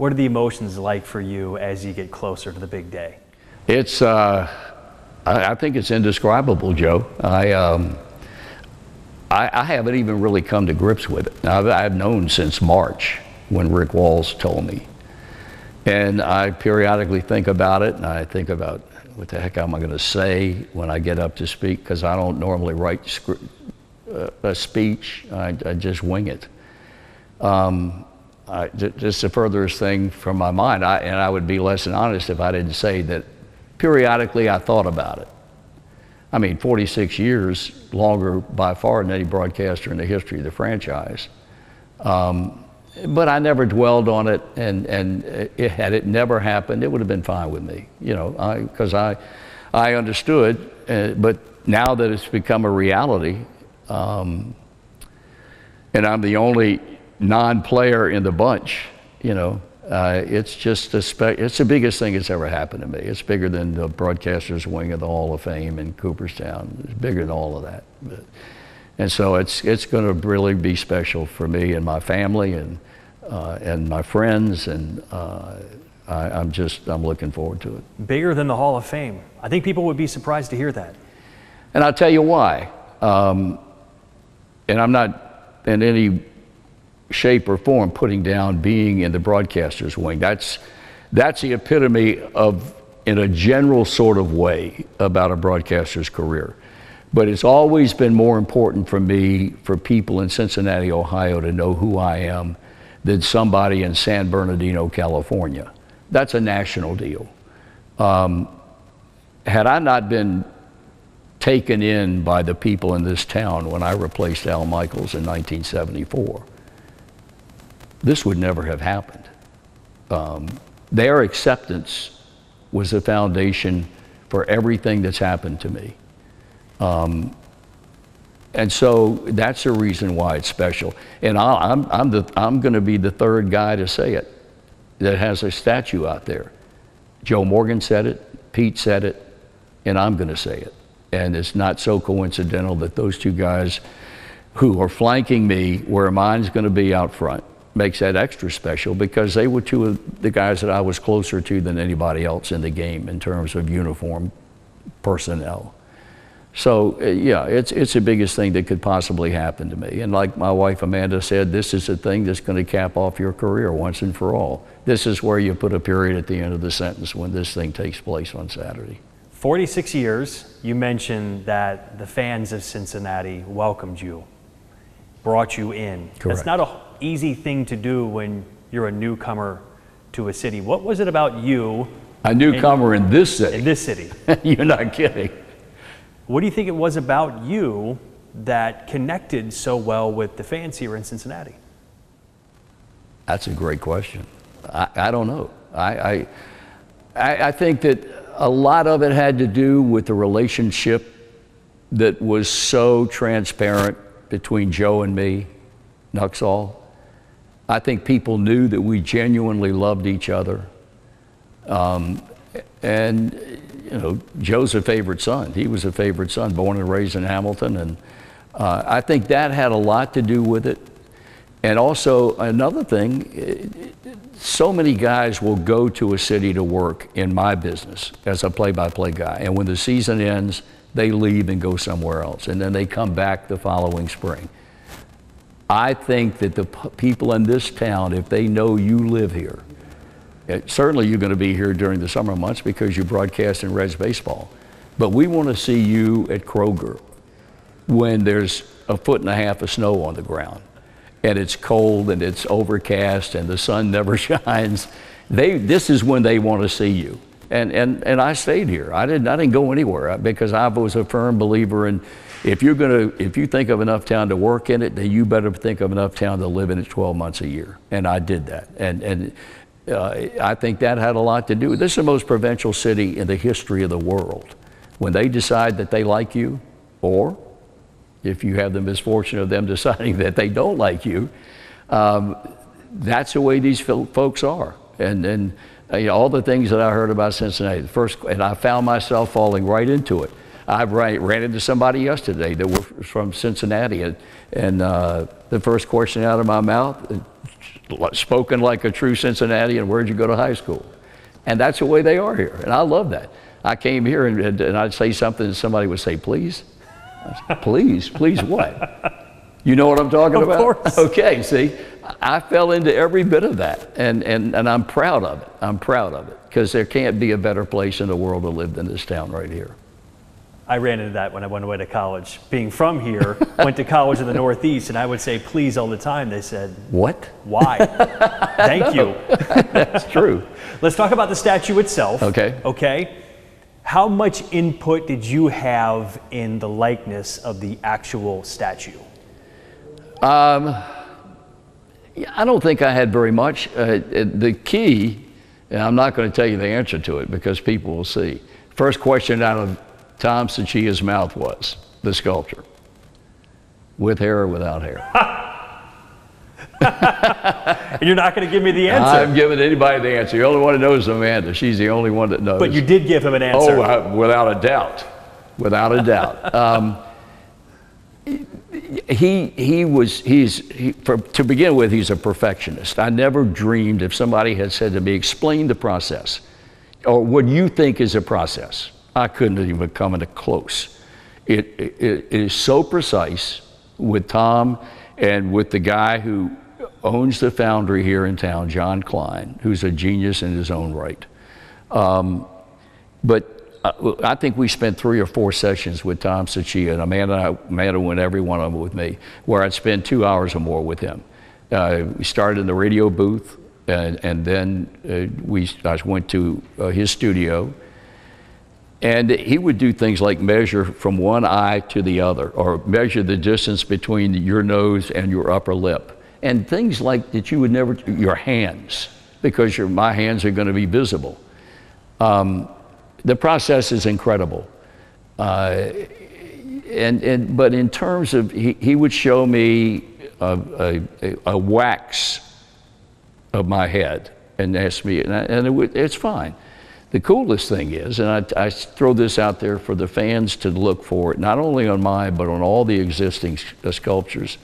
What are the emotions like for you as you get closer to the big day? It's, I think it's indescribable, Joe. I haven't even really come to grips with it. I've known since March when Rick Walls told me. And I periodically think about it, and I think about what the heck am I going to say when I get up to speak, because I don't normally write a speech. I just wing it. Just the furthest thing from my mind, and I would be less than honest if I didn't say that periodically I thought about it. I mean, 46 years, longer by far than any broadcaster in the history of the franchise. But I never dwelled on it, and had it never happened, it would have been fine with me, you know, because I understood. But now that it's become a reality, and I'm the only non-player in the bunch, you know, it's just it's the biggest thing that's ever happened to me. It's bigger than the broadcaster's wing of the Hall of Fame in Cooperstown. It's bigger than all of that. And so it's going to really be special for me and my family and my friends, and I'm looking forward to it. Bigger than the Hall of Fame. I think people would be surprised to hear that. And I'll tell you why. And I'm not in any shape or form putting down being in the broadcaster's wing. That's the epitome of, in a general sort of way, about a broadcaster's career. But it's always been more important for me, for people in Cincinnati, Ohio, to know who I am than somebody in San Bernardino, California. That's a national deal. Had I not been taken in by the people in this town when I replaced Al Michaels in 1974, this would never have happened. Their acceptance was the foundation for everything that's happened to me. And so that's the reason why it's special. And I'm going to be the third guy to say it that has a statue out there. Joe Morgan said it, Pete said it, and I'm going to say it. And it's not so coincidental that those two guys who are flanking me, where mine's going to be out front, makes that extra special, because they were two of the guys that I was closer to than anybody else in the game in terms of uniform personnel. So yeah, it's the biggest thing that could possibly happen to me. And like my wife Amanda said, this is the thing that's going to cap off your career once and for all. This is where you put a period at the end of the sentence when this thing takes place on Saturday. 46 years, you mentioned that the fans of Cincinnati welcomed you, brought you in. Correct. That's not an easy thing to do when you're a newcomer to a city. What was it about you? A newcomer in this city? In this city. You're not kidding. What do you think it was about you that connected so well with the fans here in Cincinnati? That's a great question. I don't know. I think that a lot of it had to do with the relationship that was so transparent between Joe and me, Nuxall. I think people knew that we genuinely loved each other. And you know, Joe's a favorite son. He was a favorite son, born and raised in Hamilton, and I think that had a lot to do with it. And also another thing, so many guys will go to a city to work in my business as a play-by-play guy, and when the season ends, they leave and go somewhere else, and then they come back the following spring. I think that the people in this town, if they know you live here, certainly you're going to be here during the summer months because you broadcast in Reds baseball. But we want to see you at Kroger when there's 1.5 feet of snow on the ground and it's cold and it's overcast and the sun never shines. This is when they want to see you. And I stayed here. I didn't go anywhere because I was a firm believer in if you think of enough town to work in it, then you better think of enough town to live in it 12 months a year. And I did that. And I think that had a lot to do with it. This is the most provincial city in the history of the world. When they decide that they like you, or if you have the misfortune of them deciding that they don't like you, that's the way these folks are. And you know, all the things that I heard about Cincinnati, and I found myself falling right into it. I ran into somebody yesterday that was from Cincinnati, and the first question out of my mouth, spoken like a true Cincinnatian, where'd you go to high school? And that's the way they are here, and I love that. I came here and I'd say something and somebody would say, please? I said, please what? You know what I'm talking about? Of course. Okay, see, I fell into every bit of that, and I'm proud of it. I'm proud of it, because there can't be a better place in the world to live than this town right here. I ran into that when I went away to college. Being from here, went to college in the Northeast, and I would say please all the time. They said, what? Why? Thank you. That's true. Let's talk about the statue itself. Okay. Okay. How much input did you have in the likeness of the actual statue? I don't think I had very much. The key, and I'm not going to tell you the answer to it because people will see. First question out of Tom Sachia's mouth was, the sculpture, with hair or without hair? And you're not going to give me the answer. I'm giving anybody the answer. The only one that knows is Amanda. She's the only one that knows. But you did give him an answer. Oh, without a doubt. Without a doubt. To begin with, he's a perfectionist. I never dreamed, if somebody had said to me, explain the process, or what you think is a process, I couldn't have even come into close. It is so precise with Tom and with the guy who owns the foundry here in town, John Klein, who's a genius in his own right. But I think we spent 3 or 4 sessions with Tom Sachia, and Amanda went every one of them with me, where I'd spend 2 hours or more with him. We started in the radio booth, and then I went to his studio, and he would do things like measure from one eye to the other, or measure the distance between your nose and your upper lip, and things like that you would never, your hands, because my hands are going to be visible. The process is incredible. But in terms of, he would show me a wax of my head and ask me, it's fine. The coolest thing is, and I throw this out there for the fans to look for, not only on mine, but on all the existing sculptures,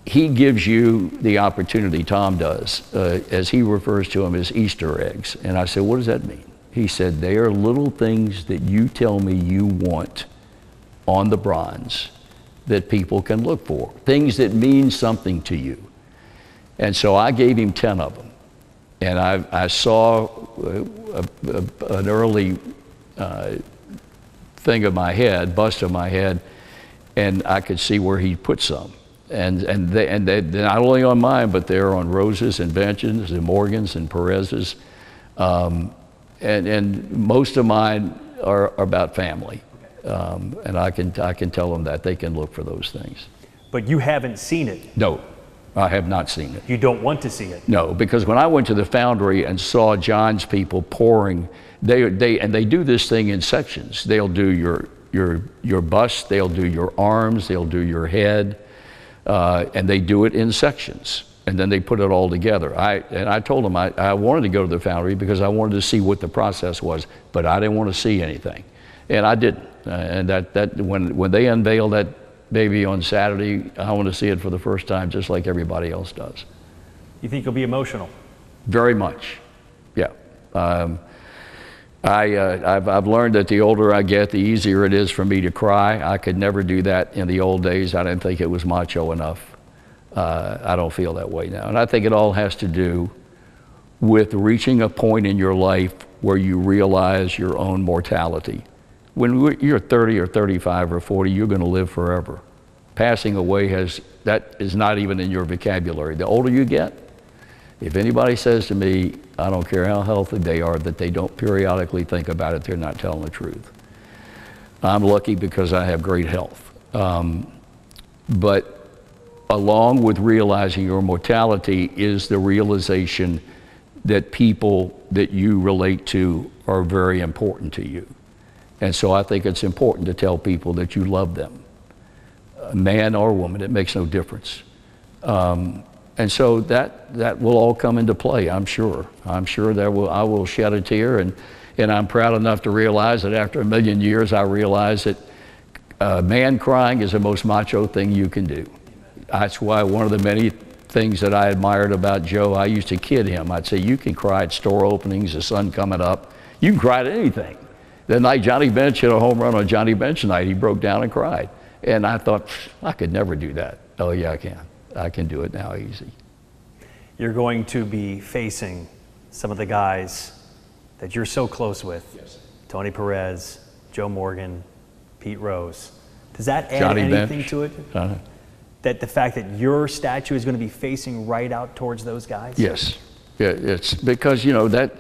he gives you the opportunity, Tom does, as he refers to them as Easter eggs. And I said, what does that mean? He said, they are little things that you tell me you want on the bronze that people can look for, things that mean something to you. And so I gave him 10 of them. And I saw an early thing of my head, bust of my head, and I could see where he put some. And they're not only on mine, but they're on Rose's and Benjamin's and Morgan's and Perez's. And most of mine are about family. And I can tell them that. They can look for those things. But you haven't seen it. No, I have not seen it. You don't want to see it. No, because when I went to the foundry and saw John's people pouring, they do this thing in sections. They'll do your bust, they'll do your arms, they'll do your head, and they do it in sections. And then they put it all together. I told them I wanted to go to the foundry because I wanted to see what the process was, but I didn't want to see anything, and I didn't. And when they unveiled that baby on Saturday, I want to see it for the first time, just like everybody else does. You think you'll be emotional? Very much, yeah. I've learned that the older I get, the easier it is for me to cry. I could never do that in the old days. I didn't think it was macho enough. I don't feel that way now. And I think it all has to do with reaching a point in your life where you realize your own mortality. When you're 30 or 35 or 40, you're going to live forever. Passing away that is not even in your vocabulary. The older you get, if anybody says to me, I don't care how healthy they are, that they don't periodically think about it, they're not telling the truth. I'm lucky because I have great health. But along with realizing your mortality is the realization that people that you relate to are very important to you. And so I think it's important to tell people that you love them, man or woman, it makes no difference. And so that will all come into play, I'm sure. I'm sure I will shed a tear, and I'm proud enough to realize that after 1 million years, I realize that man crying is the most macho thing you can do. That's why one of the many things that I admired about Joe, I used to kid him. I'd say, you can cry at store openings, the sun coming up. You can cry at anything. The night Johnny Bench hit a home run on Johnny Bench night, he broke down and cried. And I thought, I could never do that. Oh yeah, I can. I can do it now easy. You're going to be facing some of the guys that you're so close with. Yes. Tony Perez, Joe Morgan, Pete Rose. Does that add Johnny anything Bench. to it? That the fact that your statue is going to be facing right out towards those guys? Yes. Yeah, it's because, you know, that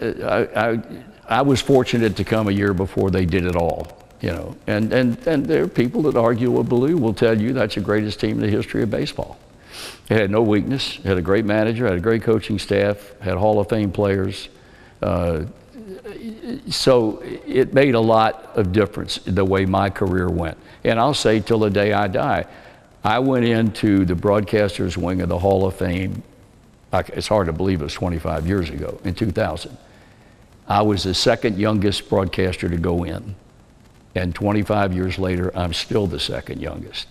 I was fortunate to come a year before they did it all, you know. And there are people that argue with Blue will tell you that's the greatest team in the history of baseball. It had no weakness, had a great manager, had a great coaching staff, had Hall of Fame players. So it made a lot of difference the way my career went. And I'll say till the day I die, I went into the broadcasters wing of the Hall of Fame, it's hard to believe it was 25 years ago, in 2000. I was the second youngest broadcaster to go in. And 25 years later, I'm still the second youngest.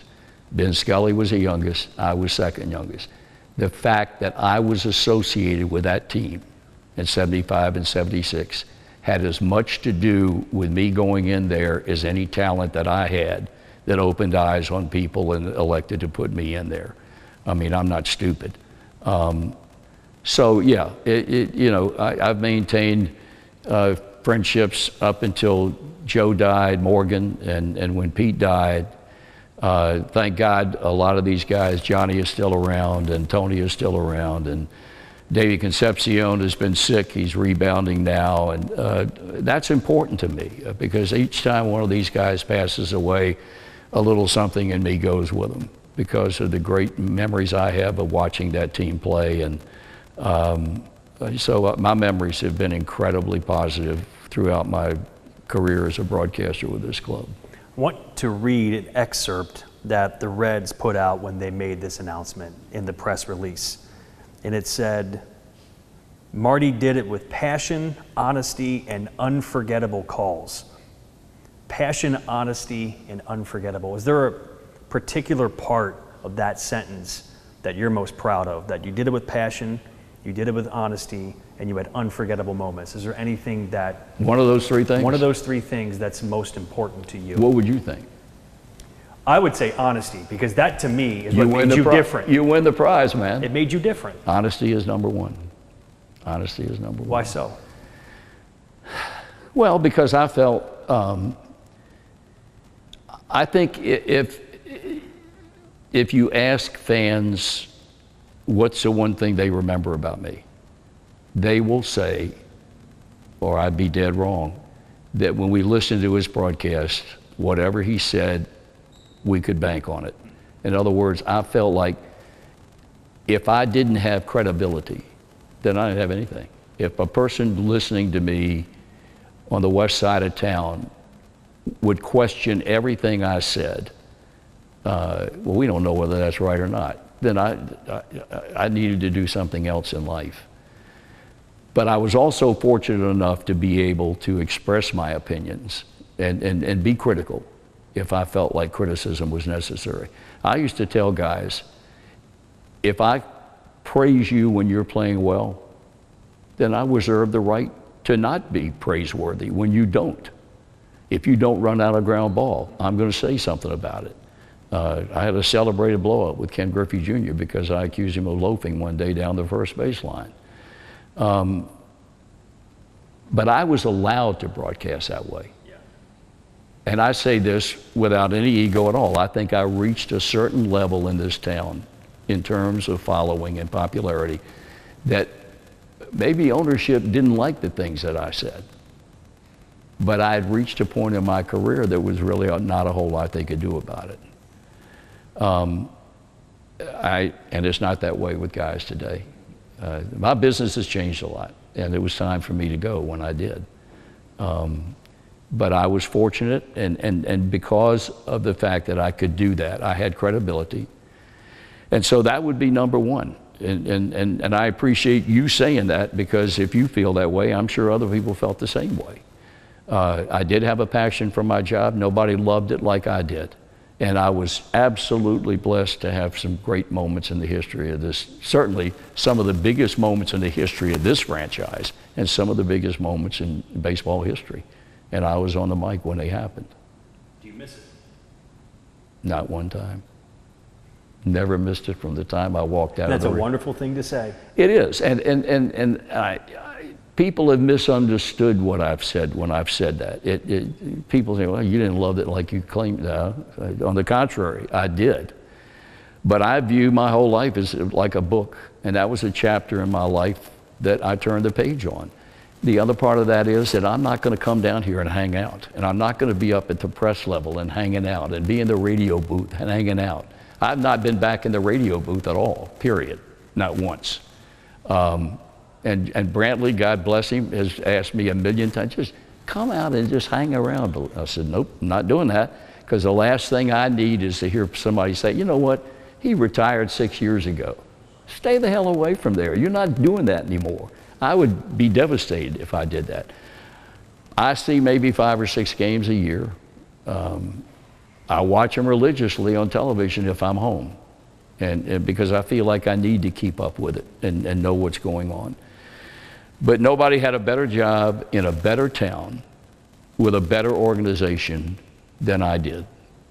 Ben Scully was the youngest, I was second youngest. The fact that I was associated with that team in 75 and 76 had as much to do with me going in there as any talent that I had that opened eyes on people and elected to put me in there. I mean, I'm not stupid. So yeah, you know, I've maintained friendships up until Joe died, Morgan, and when Pete died. Thank God a lot of these guys, Johnny is still around and Tony is still around, and Davey Concepcion has been sick, he's rebounding now, and that's important to me because each time one of these guys passes away, a little something in me goes with them because of the great memories I have of watching that team play. And so my memories have been incredibly positive throughout my career as a broadcaster with this club. I want to read an excerpt that the Reds put out when they made this announcement in the press release. And it said, Marty did it with passion, honesty, and unforgettable calls. Passion, honesty, and unforgettable. Is there a particular part of that sentence that you're most proud of? That you did it with passion, you did it with honesty, and you had unforgettable moments. Is there anything that... One of those three things? One of those three things that's most important to you. What would you think? I would say honesty, because that to me is what made you different. You win the prize, man. It made you different. Honesty is number one. Honesty is number one. Why so? Well, because I felt, I think if you ask fans what's the one thing they remember about me, they will say, or I'd be dead wrong, that when we listened to his broadcast, whatever he said, we could bank on it. In other words, I felt like if I didn't have credibility, then I didn't have anything. If a person listening to me on the west side of town would question everything I said, well, we don't know whether that's right or not, then I needed to do something else in life. But I was also fortunate enough to be able to express my opinions and be critical if I felt like criticism was necessary. I used to tell guys, if I praise you when you're playing well, then I reserve the right to not be praiseworthy when you don't. If you don't run out a ground ball, I'm going to say something about it. I had a celebrated blowout with Ken Griffey Jr. because I accused him of loafing one day down the first baseline. But I was allowed to broadcast that way. And I say this without any ego at all. I think I reached a certain level in this town in terms of following and popularity that maybe ownership didn't like the things that I said. But I had reached a point in my career that was really not a whole lot they could do about it. And it's not that way with guys today. My business has changed a lot, and it was time for me to go when I did. But I was fortunate, and because of the fact that I could do that, I had credibility. And so that would be number one. And I appreciate you saying that, because if you feel that way, I'm sure other people felt the same way. I did have a passion for my job. Nobody loved it like I did. And I was absolutely blessed to have some great moments in the history of this, certainly some of the biggest moments in the history of this franchise and some of the biggest moments in baseball history. And I was on the mic when they happened. Do you miss it? Not one time. Never missed it from the time I walked out. That's a wonderful thing to say. It is, and people have misunderstood what I've said when I've said that. People say, well, you didn't love it like you claimed. No, on the contrary, I did. But I view my whole life as like a book, and that was a chapter in my life that I turned the page on. The other part of that is that I'm not going to come down here and hang out, and I'm not going to be up at the press level and hanging out and be in the radio booth and hanging out. I've not been back in the radio booth at all, period, not once. And Brantley, God bless him, has asked me a million times, just come out and just hang around. I said, nope, I'm not doing that, because the last thing I need is to hear somebody say, you know what, he retired 6 years ago. Stay the hell away from there. You're not doing that anymore. I would be devastated if I did that. I see maybe 5 or 6 games a year. I watch them religiously on television if I'm home, and because I feel like I need to keep up with it and know what's going on. But nobody had a better job in a better town with a better organization than I did.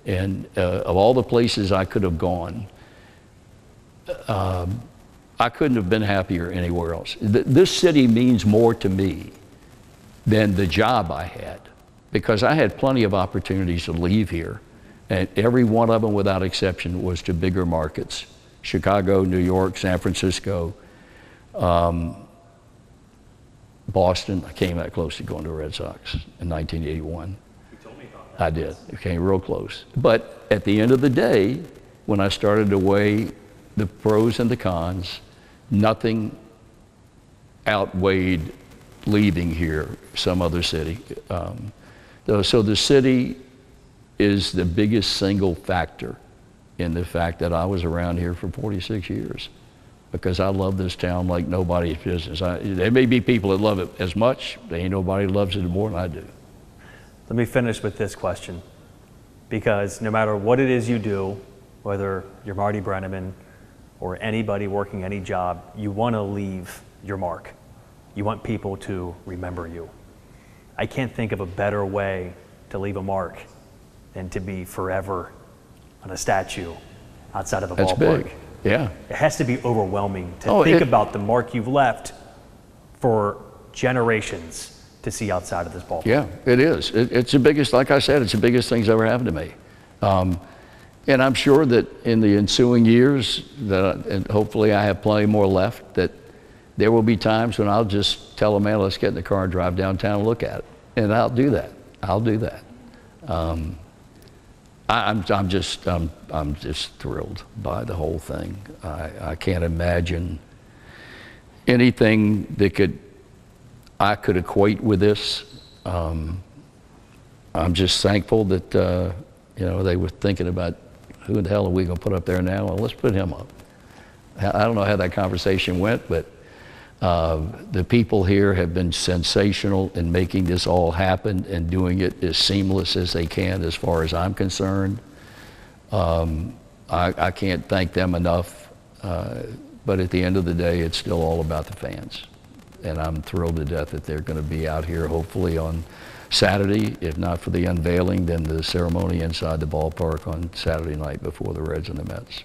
And of all the places I could have gone, I couldn't have been happier anywhere else. This city means more to me than the job I had, because I had plenty of opportunities to leave here, and every one of them without exception was to bigger markets: Chicago, New York, San Francisco, Boston. I came that close to going to the Red Sox in 1981. You told me about that. I did. It came real close. But at the end of the day, when I started to weigh the pros and the cons, nothing outweighed leaving here, some other city. So the city is the biggest single factor in the fact that I was around here for 46 years, because I love this town like nobody's business. There may be people that love it as much, there ain't nobody that loves it more than I do. Let me finish with this question, because no matter what it is you do, whether you're Marty Brennaman or anybody working any job, you want to leave your mark. You want people to remember you. I can't think of a better way to leave a mark than to be forever on a statue outside of a That's ballpark. big. Yeah. It has to be overwhelming to think about the mark you've left for generations to see outside of this ballpark. Yeah, it is. It's the biggest, like I said, it's the biggest thing's ever happened to me. And I'm sure that in the ensuing years, and hopefully I have plenty more left, that there will be times when I'll just tell a man, let's get in the car and drive downtown and look at it. And I'll do that. I'll do that. I'm just thrilled by the whole thing. I can't imagine anything that I could equate with this. I'm just thankful that they were thinking about, who the hell are we going to put up there now? Well, let's put him up. I don't know how that conversation went, but the people here have been sensational in making this all happen and doing it as seamless as they can, as far as I'm concerned. I can't thank them enough, but at the end of the day, it's still all about the fans. And I'm thrilled to death that they're going to be out here hopefully on Saturday. If not for the unveiling, then the ceremony inside the ballpark on Saturday night before the Reds and the Mets.